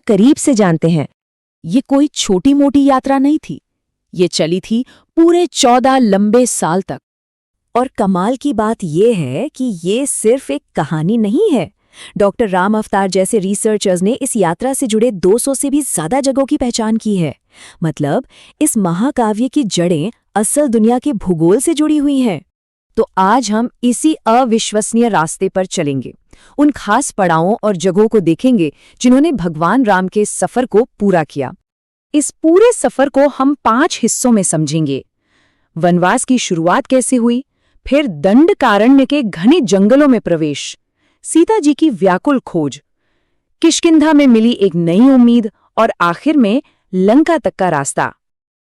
करीब से जानते हैं। ये कोई छोटी मोटी यात्रा नहीं थी, ये चली थी पूरे 14 लंबे साल तक। और कमाल की बात यह है कि ये सिर्फ एक कहानी नहीं है। डॉक्टर राम अवतार जैसे रिसर्चर्स ने इस यात्रा से जुड़े 200 से भी ज्यादा जगहों की पहचान की है। मतलब इस महाकाव्य की जड़ें असल दुनिया के भूगोल से जुड़ी हुई हैं। तो आज हम इसी अविश्वसनीय रास्ते पर चलेंगे, उन खास पड़ावों और जगहों को देखेंगे जिन्होंने भगवान राम के सफर को पूरा किया। इस पूरे सफर को हम 5 हिस्सों में समझेंगे। वनवास की शुरुआत कैसे हुई, फिर दंडकारण्य के घने जंगलों में प्रवेश, सीता जी की व्याकुल खोज, किष्किंधा में मिली एक नई उम्मीद और आखिर में लंका तक का रास्ता।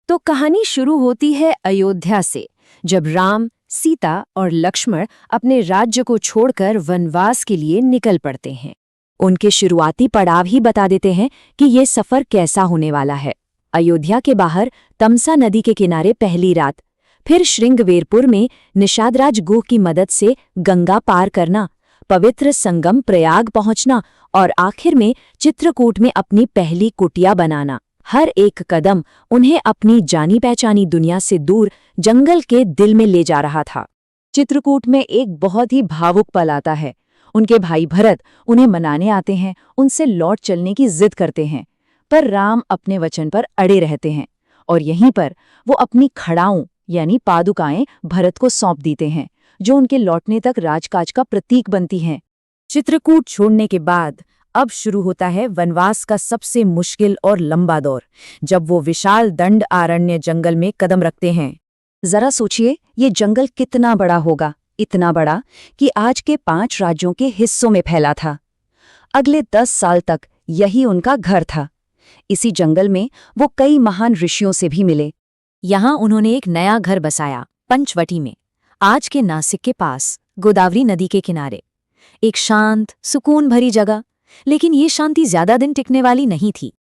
तो कहानी शुरू होती है अयोध्या से, जब राम, सीता और लक्ष्मण अपने राज्य को छोड़कर वनवास के लिए निकल पड़ते हैं। उनके शुरुआती पड़ाव ही बता देते हैं कि ये सफर कैसा होने वाला है। अयोध्या के बाहर तमसा नदी के किनारे पहली रात, फिर श्रृंगवेरपुर में निषादराज गुह की मदद से गंगा पार करना, पवित्र संगम प्रयाग पहुंचना और आखिर में चित्रकूट में अपनी पहली कुटिया बनाना। हर एक कदम उन्हें अपनी जानी पहचानी दुनिया से दूर जंगल के दिल में ले जा रहा था। चित्रकूट में एक बहुत ही भावुक पल आता है। उनके भाई भरत उन्हें मनाने आते हैं, उनसे लौट चलने की जिद करते हैं, पर राम अपने वचन पर अड़े रहते हैं और यहीं पर वो अपनी खड़ाऊं यानी पादुकाएं भरत को सौंप देते हैं, जो उनके लौटने तक राजकाज का प्रतीक बनती हैं। चित्रकूट छोड़ने के बाद अब शुरू होता है वनवास का सबसे मुश्किल और लंबा दौर, जब वो विशाल दंड आरण्य जंगल में कदम रखते हैं। जरा सोचिए, ये जंगल कितना बड़ा होगा, इतना बड़ा कि आज के 5 राज्यों के हिस्सों में फैला था। अगले 10 साल तक यही उनका घर था। इसी जंगल में वो कई महान ऋषियों से भी मिले। यहाँ उन्होंने एक नया घर बसाया, पंचवटी में, आज के नासिक के पास, गोदावरी नदी के किनारे। एक शांत, सुकून भरी जगह, लेकिन ये शांति ज्यादा दिन टिकने वाली नहीं थी।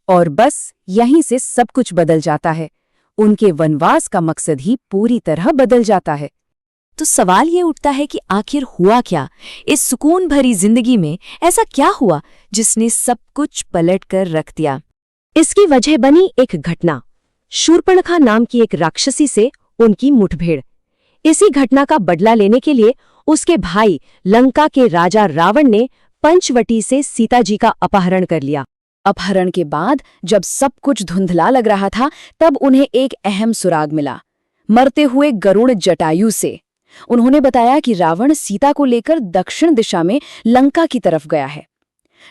और बस यहीं से सब कुछ बदल जाता है। उनके वनवास का मकसद ही पूरी तरह बदल जाता है। तो सवाल ये उठता है कि आखिर हुआ क्या? इस सुकून भरी जिंदगी में ऐसा क्या हुआ जिसने सब कुछ पलट कर रख दिया? इसकी वजह बनी एक घटना, शूर्पणखा नाम की एक राक्षसी से उनकी मुठभेड़। इसी घटना का बदला लेने के लिए उसके भाई लंका के राजा रावण ने पंचवटी से सीता जी का अपहरण कर लिया। अपहरण के बाद जब सब कुछ धुंधला लग रहा था, तब उन्हें एक अहम सुराग मिला, मरते हुए गरुड़ जटायु से। उन्होंने बताया कि रावण सीता को लेकर दक्षिण दिशा में लंका की तरफ गया है।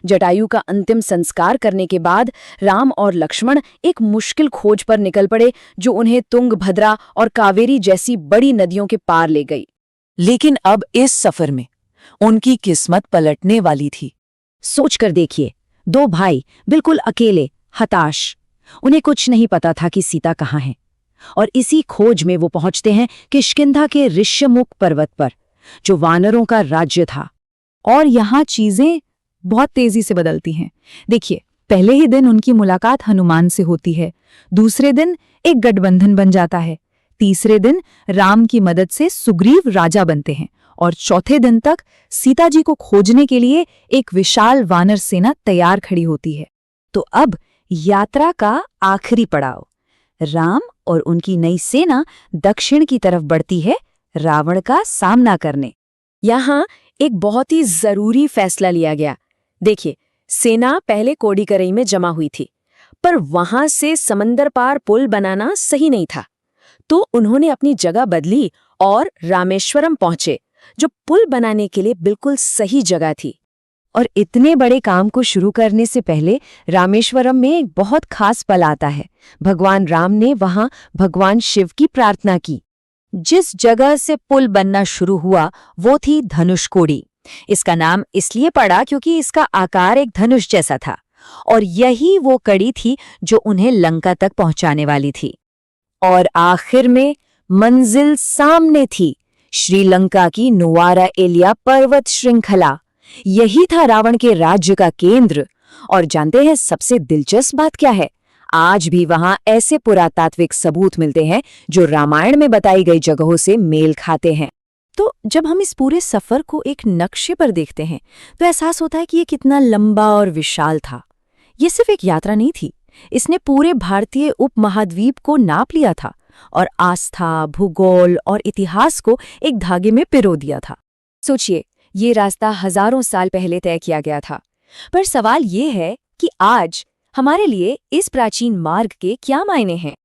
जटायु का अंतिम संस्कार करने के बाद राम और लक्ष्मण एक मुश्किल खोज पर निकल पड़े, जो उन्हें तुंगभद्रा और कावेरी जैसी बड़ी नदियों के पार ले गई। लेकिन अब इस सफर में उनकी किस्मत पलटने वाली थी। सोचकर देखिए, 2 भाई बिल्कुल अकेले, हताश। उन्हें कुछ नहीं पता था कि सीता कहाँ है। और इसी खोज में वो पहुंचते हैं किष्किंधा के ऋष्यमुख पर्वत पर, जो वानरों का राज्य था। और यहाँ चीजें बहुत तेजी से बदलती हैं। देखिए, पहले ही दिन उनकी मुलाकात हनुमान से होती है, दूसरे दिन एक गठबंधन बन जाता है, तीसरे दिन राम की मदद से सुग्रीव राजा बनते हैं और चौथे दिन तक सीता जी को खोजने के लिए एक विशाल वानर सेना तैयार खड़ी होती है। तो अब यात्रा का आखिरी पड़ाव, राम और उनकी नई सेना दक्षिण की तरफ बढ़ती है, रावण का सामना करने। यहाँ एक बहुत ही जरूरी फैसला लिया गया। देखिए, सेना पहले कोडीकरई में जमा हुई थी, पर वहां से समंदर पार पुल बनाना सही नहीं था। तो उन्होंने अपनी जगह बदली और रामेश्वरम पहुंचे, जो पुल बनाने के लिए बिल्कुल सही जगह थी। और इतने बड़े काम को शुरू करने से पहले रामेश्वरम में एक बहुत खास पल आता है। भगवान राम ने वहां भगवान शिव की प्रार्थना की। जिस जगह से पुल बनना शुरू हुआ वो थी धनुषकोडी। इसका नाम इसलिए पड़ा क्योंकि इसका आकार एक धनुष जैसा था, और यही वो कड़ी थी जो उन्हें लंका तक पहुंचाने वाली थी। और आखिर में मंजिल सामने थी, श्रीलंका की नुआरा एलिया पर्वत श्रृंखला। यही था रावण के राज्य का केंद्र। और जानते हैं सबसे दिलचस्प बात क्या है? आज भी वहां ऐसे पुरातात्विक सबूत मिलते हैं जो रामायण में बताई गई जगहों से मेल खाते हैं। तो जब हम इस पूरे सफर को एक नक्शे पर देखते हैं तो एहसास होता है कि ये कितना लंबा और विशाल था। ये सिर्फ एक यात्रा नहीं थी, इसने पूरे भारतीय उपमहाद्वीप को नाप लिया था और आस्था, भूगोल और इतिहास को एक धागे में पिरो दिया था। सोचिए, ये रास्ता हजारों साल पहले तय किया गया था, पर सवाल ये है कि आज हमारे लिए इस प्राचीन मार्ग के क्या मायने हैं।